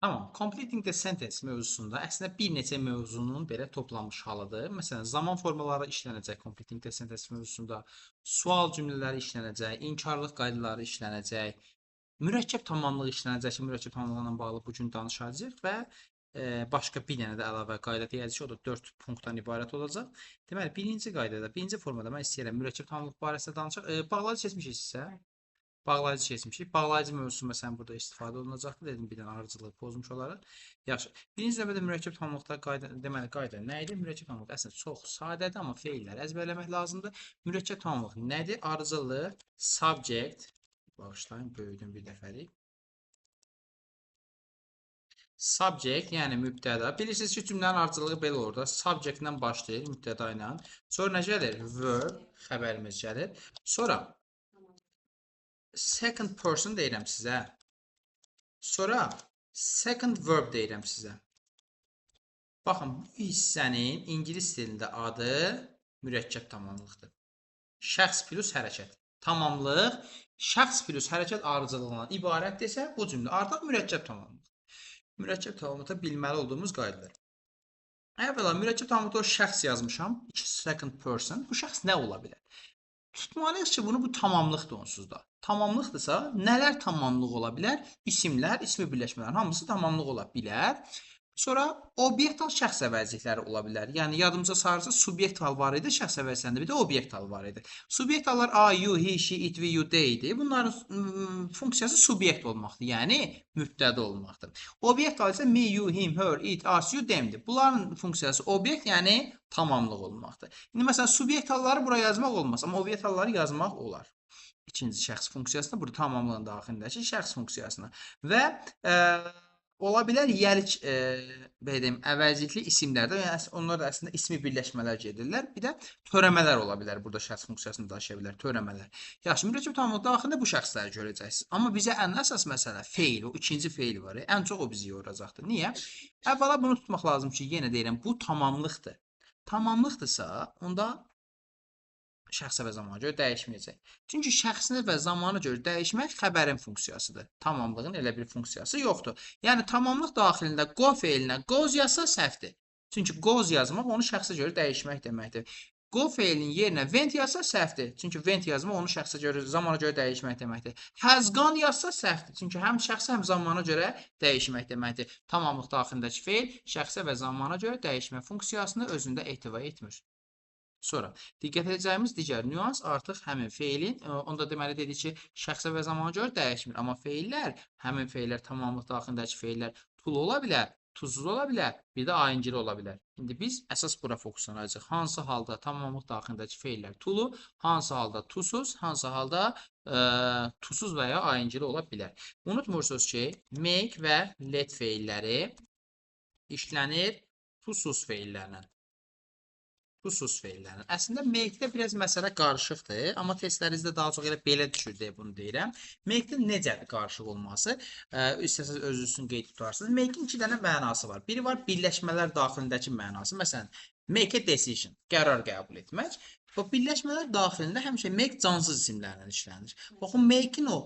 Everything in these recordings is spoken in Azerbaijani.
Tamam. Completing the sentence mövzusunda əslində bir neçə mövzunun belə toplanmış halıdır. Məsələn, zaman formaları işlənəcək completing the sentence mövzusunda, sual cümlələri işlənəcək, inkarlıq qaydaları işlənəcək, mürəkkəb tamamlıq işlənəcək ki, mürəkkəb tamamlıqla bağlı bu gün danışacağıq və başqa bir dənə də əlavə qayda deyəcək ki, o da 4 punktdan ibarət olacaq. Deməli, birinci qaydada, birinci formada mən istəyirəm mürəkkəb tamamlıq barəsində danışaq. Bağlayıcı seçmişiksə, bağlayıcı seçmişik. Bağlayıcı mövzusu məsələn burada istifadə olunacaqdır. Dedim bir dənə ardıcılığı pozmuş olaraq. Yaxşı. Birinci növbədə mürəkkəb tamamlıqda qayda, deməli qayda nə idi? Mürəkkəb tamamlıq əslində çox sadədir, amma feilləri əzbərləmək lazımdır. Mürəkkəb tamamlıq nədir? Ardıcıllıq, subject, bağışlayın, böyüdüm bir dəfəlik. Subject, yəni mübtəda. Bilirsiniz ki, cümlənin ardıcılığı belə olur da. Subject ilə başlayır, mübtəda ilə. Sonra nə gəlir? Verb, xəbərimiz gəlir. Sonra second person deyirəm sizə. Sonra second verb deyirəm sizə. Baxın, bu hissənin ingilis dilində adı mürəkkəb tamamlıqdır. Şəxs plus hərəkət. Tamamlıq, şəxs plus hərəkət ardıcılığından ibarətdirsə, bu cümlə artıq mürəkkəb tamamlıqdır. Mürəkkəb tamamlıqda bilməli olduğumuz qaydalar. Əvvəla, mürəkkəb tamamlıqda o şəxs yazmışam. Second person. Bu şəxs nə ola bilər? Tutmalıyıq ki, bunu bu tamamlıqdır onsuz da. Tamamlıqdırsa, nələr tamamlıq ola bilər? İsimlər, ismi birləşmələrin hamısı tamamlıq ola bilər. Sonra obyekt hal şəxs əvəzlikləri ola bilər. Yəni yadımıza salırsa subyekt hal var idi, şəxs əvəzliklərində bir də obyekt hal var idi. Subyekt hallar I, you, he, she, it, we, you, they idi. Bunların funksiyası subyekt olmaqdır. Yəni mübtəda olmaqdır. Obyekt hal isə me, you, him, her, it, us, you, them'dir. Bunların funksiyası obyekt, yəni tamamlıq olmaqdır. İndi məsələn subyekt halları buraya yazmaq olmaz, amma obyekt halları yazmaq olar. İkinci şəxs funksiyasına, burada tamamlığın daxilindəki şəxs funksiyasına və ola bilər yəlik belə deyim, əvəzlikli isimlərdə, yəni onlar da əslində ismi birləşmələr gedirlər. Bir də törəmələr ola bilər. Burada şəxs funksiyasını daşıya bilər, törəmələr. Yaxşı, mürəkkəb tamamlıq daxilində bu şəxsləri görəcəksiniz. Amma bizə ən əsas məsələ feil, o ikinci feil var. Ən çox o bizi yoracaqdır. Niyə? Əvvəla bunu tutmaq lazım ki, yenə deyirəm, bu tamamlıqdır. Tamamlıqdırsa, onda şəxsə və zamana görə dəyişməyəcək. Çünki şəxsinə və zamana görə dəyişmək xəbərin funksiyasıdır. Tamamlığın elə bir funksiyası yoxdur. Yəni tamamlıq daxilində go feilinə goes yazsa səhvdir. Çünki goes yazmaq onu şəxsə görə dəyişmək deməkdir. Go feilinin yerinə went yazsa səhvdir. Çünki went yazmaq onu şəxsə görə, zamana görə dəyişmək deməkdir. Has gone yazsa səhvdir. Çünki həm şəxsə, həm zamana görə dəyişmək deməkdir. Tamamlıq daxilindəki feil şəxsə və zamana görə dəyişmə funksiyasını özündə ehtiva etmir. Sonra diqqət edəcəyimiz digər nüans artıq həmin feilin, onda deməli dedik ki, şəxsə və zamana görə dəyişmir. Amma feillər, həmin feillər tamamlıq daxilindəki feillər tul ola bilər, tuzsuz ola bilər, bir də ayıncılı ola bilər. İndi biz əsas bura fokuslanacağıq. Hansı halda tamamlıq daxilindəki feillər tulu, hansı halda tuzsuz, hansı halda tuzsuz və ya ayıncılı ola bilər. Unutmursunuz ki, make və let feilləri işlənir tuzsuz feillərlə. Xüsus feillərin. Əslində make-də biraz məsələ qarışıqdır, amma testlərinizdə daha çox elə belə düşür deyə bunu deyirəm. Make-də necədir qarışıq olması? İstəsəz özünüzün qeyd tutarsınız. Make-in iki dənə mənası var. Biri var birləşmələr daxilindəki mənası. Məsələn, make a decision, qərar qəbul etmək. O birləşmələr daxilində həmişə make cansız isimlərlə işlənir. Baxın, make-in o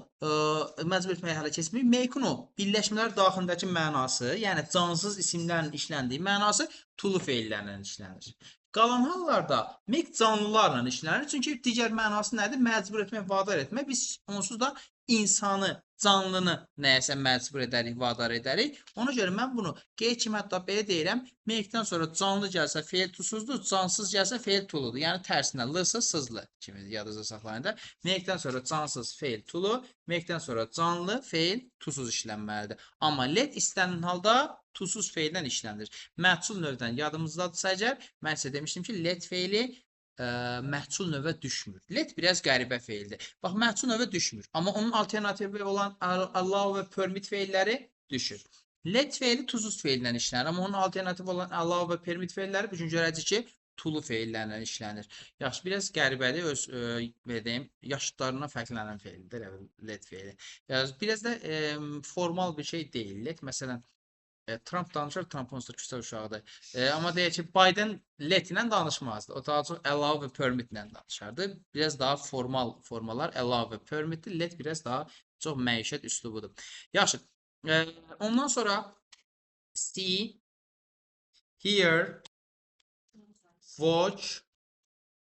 məcbur etməyə hələ keçmir. Make-in o birləşmələr daxilindəki mənası, yəni cansız isimlərin işləndiyi mənası tulu feillərlə işlənir. Qalan hallarda make canlılarla işlənir. Çünki digər mənası nədir? Məcbur etmək, vadar etmək. Biz onsuz da insanı, canlını nəyəsə məcbur edərik, vadar edərik. Ona görə mən bunu qeyd kimi hətta belə deyirəm. Make-dən sonra canlı gəlsə feil tuzsuzdur, cansız gəlsə feil tuludur. Yəni tərsinə lısı, sızlı kimi yadınızda saxlayın da. Make-dən sonra cansız feil tulu, make-dən sonra canlı feil tuzsuz işlənməlidir. Amma let istənilən halda tuzsuz feildən işlənir. Məhsul növdən yadımızdadırsa əgər, mən sizə demişdim ki, let feili məhsul növə düşmür. Let biraz qəribə feildir. Bax, məhsul növə düşmür. Amma onun alternativi olan allow və permit feilləri düşür. Let feili tuzsuz feildən işlənir. Amma onun alternativi olan allow və permit feilləri bugün görəcək ki, tulu feillərlə işlənir. Yaxşı, biraz qəribədir, öz belə deyim, yaşıtlarından fərqlənən feildir, let feili. Biraz da formal bir şey deyil. Let, məsələn, Trump danışır, Trump onsuz da küçə uşağıdır. Amma deyək ki, Biden let ilə danışmazdı. O daha çox allow və permit ilə danışardı. Biraz daha formal formalar allow və permitdir. Let biraz daha çox məişət üslubudur. Yaxşı. Ondan sonra see, hear, watch,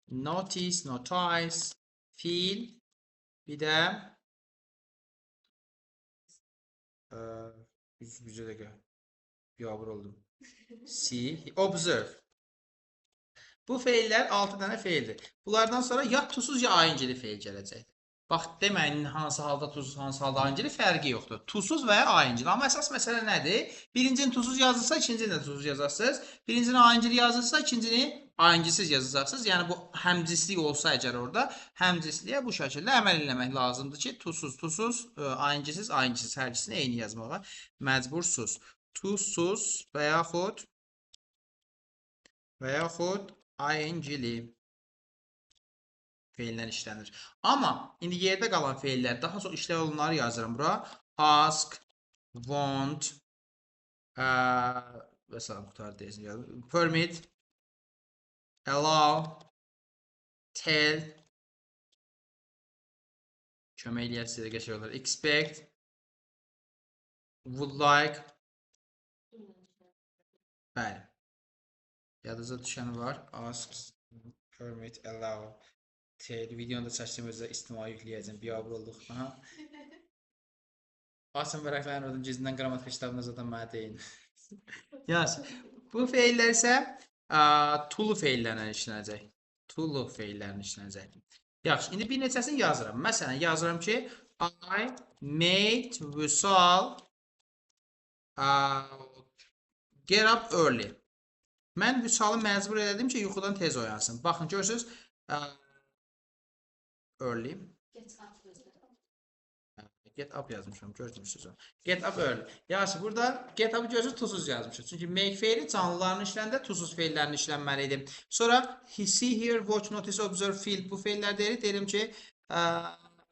notice, notice, feel, bir də bir dəqiqə biabır oldum. See, observe. Bu feillər 6 dənə feildir. Bunlardan sonra ya tuzsuz ya ayıncili feil gələcək. Bax, deməyin hansı halda tuzsuz, hansı halda ayıncili fərqi yoxdur. Tuzsuz və ya ayıncili. Amma əsas məsələ nədir? Birincini tuzsuz yazırsa, ikincini də tuzsuz yazarsınız. Birincini ayıncili yazırsa, ikincini ayıncısız yazacaqsınız. Yəni bu həmcislik olsa əgər orada, həmcisliyə bu şəkildə əməl eləmək lazımdır ki, tuzsuz, tuzsuz, ayıncısız, ayıncısız hər ikisini eyni yazmağa məcbursuz. Tuzsuz və yaxud ayıncili feillər işlənir. Amma indi yerdə qalan feillər daha çox işləv olunları yazıram bura. Ask, want, məsələn, qutar deyəsin, permit, allow, tell, kömək eləyər sizə qəşəng olar. Expect, would like. Bəli. Yadınıza düşəni var. Ask, permit, allow, tell. Videonu da çəkdim, özə istimai yükləyəcəm. Biabır olduq. Açın vərəqlərini oradan gizlindən qrammatika kitabına zaten mənə deyin. Yaz. Bu feillər isə tulu feillərlə işlənəcək. Tulu feillərlə işlənəcək. Yaxşı, indi bir neçəsini yazıram. Məsələn, yazıram ki, I made Vüsal get up early. Mən Vüsalı məcbur elədim ki, yuxudan tez oyansın. Baxın, görürsünüz, early. Get up yazmışam, görmürsünüz. Get up early. Yaxşı, burada get up görürsünüz, tuzsuz yazmışam. Çünki make feili canlıların işləndə tuzsuz feillərin işlənməli idi. Sonra see, hear, watch, notice, observe, feel bu feillər deyirik. Deyirəm ki,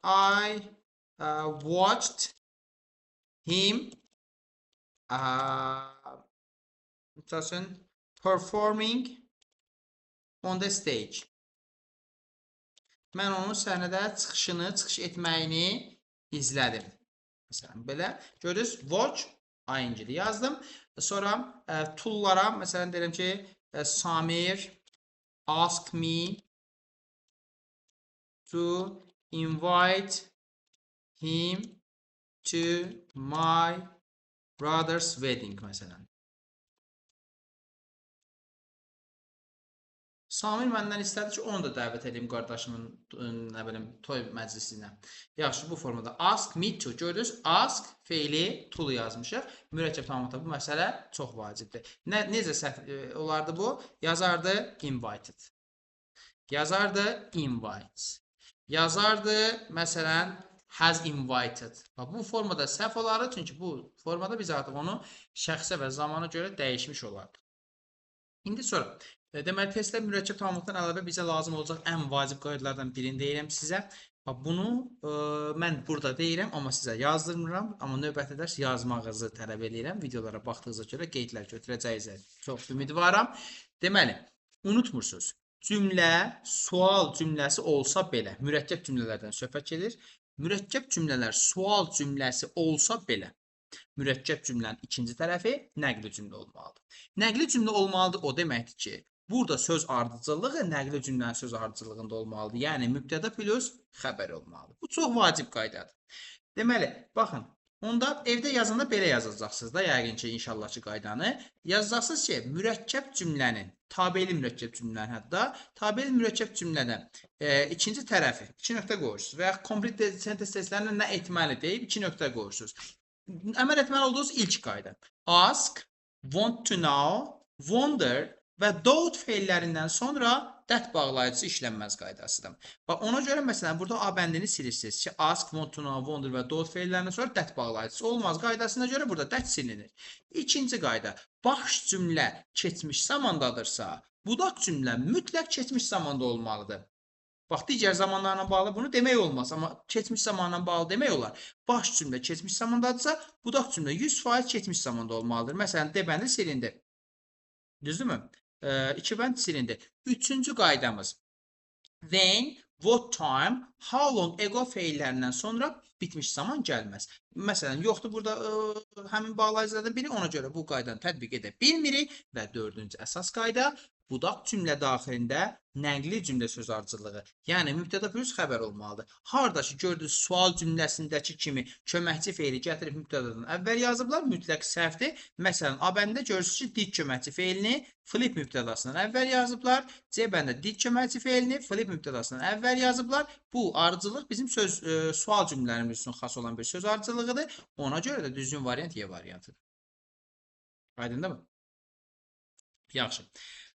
I watched him performing on the stage. Mən onun səhnədə çıxış etməyini izlədim. Məsələn, belə. Görürsünüz, watch, ayıncili yazdım. Sonra tool'lara, məsələn, deyirəm ki, Samir asked me to invite him to my brother's wedding, məsələn. Samir məndən istədi ki, onu da dəvət edeyim qardaşımın, nə bilim, toy məclisinə. Yaxşı, bu formada ask me to. Görürsünüz, ask feili tulu yazmışıq. Mürəkkəb tamamlıqda bu məsələ çox vacibdir. Necə səhv olardı bu? Yazardı invited. Yazardı invite. Yazardı, məsələn, has invited. Bu formada səhv olardı, çünki bu formada biz artıq onu şəxsə və zamana görə dəyişmiş olardı. İndi sonra, deməli, testdə mürəkkəb tamamlıqdan əlavə bizə lazım olacaq ən vacib qaydalardan birini deyirəm sizə. Bunu mən burada deyirəm, amma sizə yazdırmıram. Amma növbəti dərs yazmağınızı tələb edirəm. Videolara baxdığınıza görə qeydlər götürəcəyinizə çox ümidvaram. Deməli, unutmursunuz. Cümlə, sual cümləsi olsa belə, mürəkkəb cümlələrdən söhbət gedir. Mürəkkəb cümlələr sual cümləsi olsa belə, mürəkkəb cümlənin ikinci tərəfi nəqli cümlə olmalıdır. Nəqli cümlə olmalıdır o deməkdir ki, burada söz ardıcıllığı nəqli cümlənin söz ardıcıllığında olmalıdır. Yəni, mübtəda plus xəbər olmalıdır. Bu çox vacib qaydadır. Deməli, baxın, onda evdə yazanda belə yazacaqsınız da, yəqin ki, inşallah ki, qaydanı. Yazacaqsınız ki, mürəkkəb cümlənin, tabeli mürəkkəb cümlənin hətta, tabeli mürəkkəb cümlədən ikinci tərəfi, 2 nöqtə qoyursunuz və ya complete sentence testlərində nə etməli deyib 2 nöqtə qoyursunuz. Əməl etməli olduğunuz ilk qayda. Ask, want to know, wonder və doubt feillərindən sonra that bağlayıcısı işlənməz qaydasıdır. Bax, ona görə məsələn, burada A bəndini silirsiniz ki, ask, want to know, wonder və doubt feillərindən sonra that bağlayıcısı olmaz qaydasına görə burada that silinir. İkinci qayda, baş cümlə keçmiş zamandadırsa, budaq cümlə mütləq keçmiş zamanda olmalıdır. Bax, digər zamanlarla bağlı bunu demək olmaz, amma keçmiş zamanla bağlı demək olar. Baş cümlə keçmiş zamandadırsa, budaq cümlə 100% keçmiş zamanda olmalıdır. Məsələn, D bəndi silindi. Düzdürmü? 2 bənd silindi. Üçüncü qaydamız. When, what time, how long ago feillərindən sonra bitmiş zaman gəlməz. Məsələn, yoxdur burada həmin bağlayıcılardan biri, ona görə bu qaydanı tətbiq edə bilmirik və dördüncü əsas qayda budaq cümlə daxilində nəqli cümlə söz ardıcılığı, yəni mübtəda plus xəbər olmalıdır. Harda ki gördünüz sual cümləsindəki kimi köməkçi feili gətirib mübtədadan əvvəl yazıblar, mütləq səhvdir. Məsələn, A bəndə görürsünüz ki, did köməkçi feilini flip mübtədasından əvvəl yazıblar. C bəndə did köməkçi feilini flip mübtədasından əvvəl yazıblar. Bu ardıcılıq bizim sual cümlələrimiz üçün xas olan bir söz ardıcılığıdır. Ona görə də düzgün variant Y variantıdır. Aydındır mı? Yaxşı.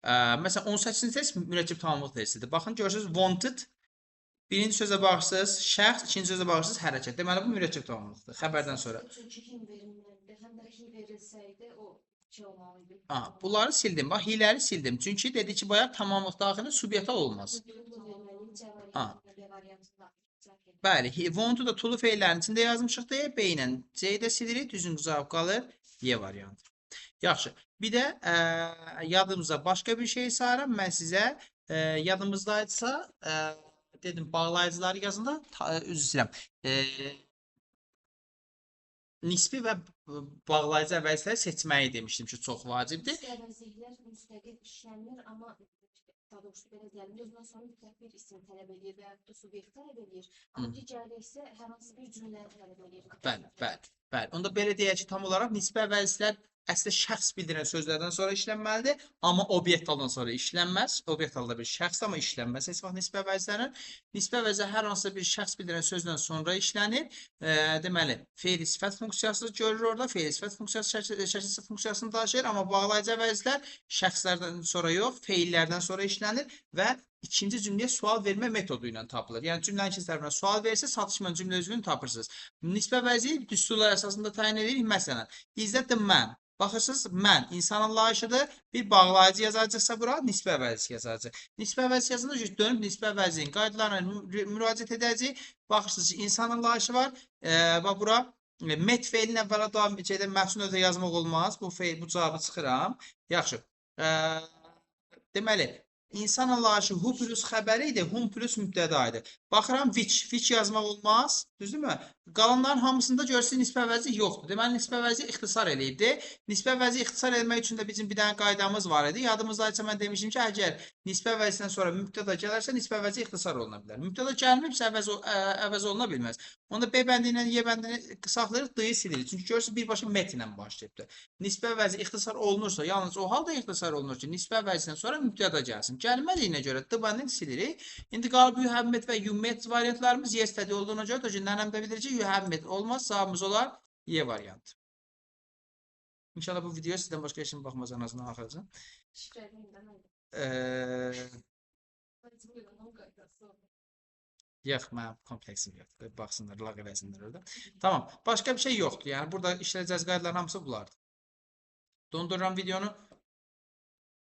Məsələn, 18-ci test mürəkkəb tamamlıq testidir. Baxın, görürsünüz, wanted. Birinci sözə baxırsınız, şəxs, ikinci sözə baxırsınız, hərəkət. Deməli, bu mürəkkəb tamamlıqdır. Xəbərdən sonra. Çünki kim verilməlidir, həm də hi verilsəydi, o şey olmalıydı. Bunları sildim. Bax, hiləri sildim. Çünki dedi ki, bayaq tamamlıq daxilində subyekta olmaz. Bəli, wanted da tulu feillərin içində yazmışıq deyə, B ilə C-yi də silirik, düzgün cavab qalır, Y variantı. Yaxşı. Bir də yadımıza başqa bir şey sayıram. Mən sizə yadımızdaydısa dedim bağlayıcıları yazında üzr istəyirəm. Nisbi və bağlayıcı əvəzləri seçməyi demişdim ki, çox vacibdir. Əvəzliklər müstəqil işlənmir, amma daha doğrusu belə deyəlim, özündən sonra mütləq bir isim tələb edir və yaxud da subyekt tələb edir. Amma digərdə isə hər hansı bir cümlə tələb edir. Bəli. Onda belə deyək ki, tam olaraq nisbi əvəzlər əslində şəxs bildirən sözlərdən sonra işlənməlidir, amma obyekt haldan sonra işlənməz. Obyekt halda bir şəxs, amma işlənməz heç vaxt nisbi əvəzlərin. Nisbi əvəzlər hər hansı bir şəxs bildirən sözdən sonra işlənir. Deməli, feil sifət funksiyası görür orada. Feil sifət funksiyası şəkil funksiyasını daşıyır, amma bağlayıcı əvəzlər şəxslərdən sonra yox, feillərdən sonra işlənir və ikinci cümləyə sual vermə metodu ilə tapılır. Yəni cümlənin ikinci tərəfinə sual verirsə, satışmanın cümlə üzvünü tapırsınız. Nisbi əvəzi düsturlar əsasında təyin edirik. Məsələn, is that the man? Baxırsınız, mən insanın layışıdır. Bir bağlayıcı yazacaqsa bura nisbi əvəzi yazacaq. Nisbi əvəzi yazında dönüb nisbi əvəzinin qaydalarına müraciət edəcək. Baxırsınız ki, insanın layışı var. Bax bura met feilin əvvəla davam edəcəkdə məhsul özə yazmaq olmaz. Bu cavabı çıxıram. Yaxşı. Deməli, İnsan anlayışı who plus xəbəri idi, whom plus mübtəda idi. Baxıram which yazmaq olmaz, düzdürmü? Qalanların hamısında görürsünüz nisbi əvəzi yoxdur. Deməli nisbi əvəzi ixtisar eləyibdi. Nisbi əvəzi ixtisar etmək üçün də bizim bir dənə qaydamız var idi. Yadımızdaysa mən demişdim ki, əgər nisbi əvəzindən sonra mübtəda gələrsə nisbi əvəzi ixtisar oluna bilər. Mübtəda gəlməyibsə əvəz oluna bilməz. Onda B bəndi ilə Y bəndini saxlayırıq, D-yi silirik. Çünki görürsünüz birbaşa met ilə başlayıbdır. Nisbi əvəzi ixtisar olunursa, yalnız o halda ixtisar olunur ki, nisbi əvəzindən sonra mübtəda gəlsin. Gəlmədiyinə görə D bəndini silirik. İndi qalıb you have met və you met variantlarımız yesterday olduğuna görə də nənəm də bilir ki, you have met olmaz. Cavabımız olar Y variantı. İnşallah bu videoya sizdən başqa işin baxmazsanız nə axıracaq. Yox, mənim kompleksim yoxdur. Baxsınlar, laq eləsinlər orada. Tamam. Başqa bir şey yoxdur. Yəni burada işləyəcəyiz qaydaların hamısı bunlardır. Dondururam videonu.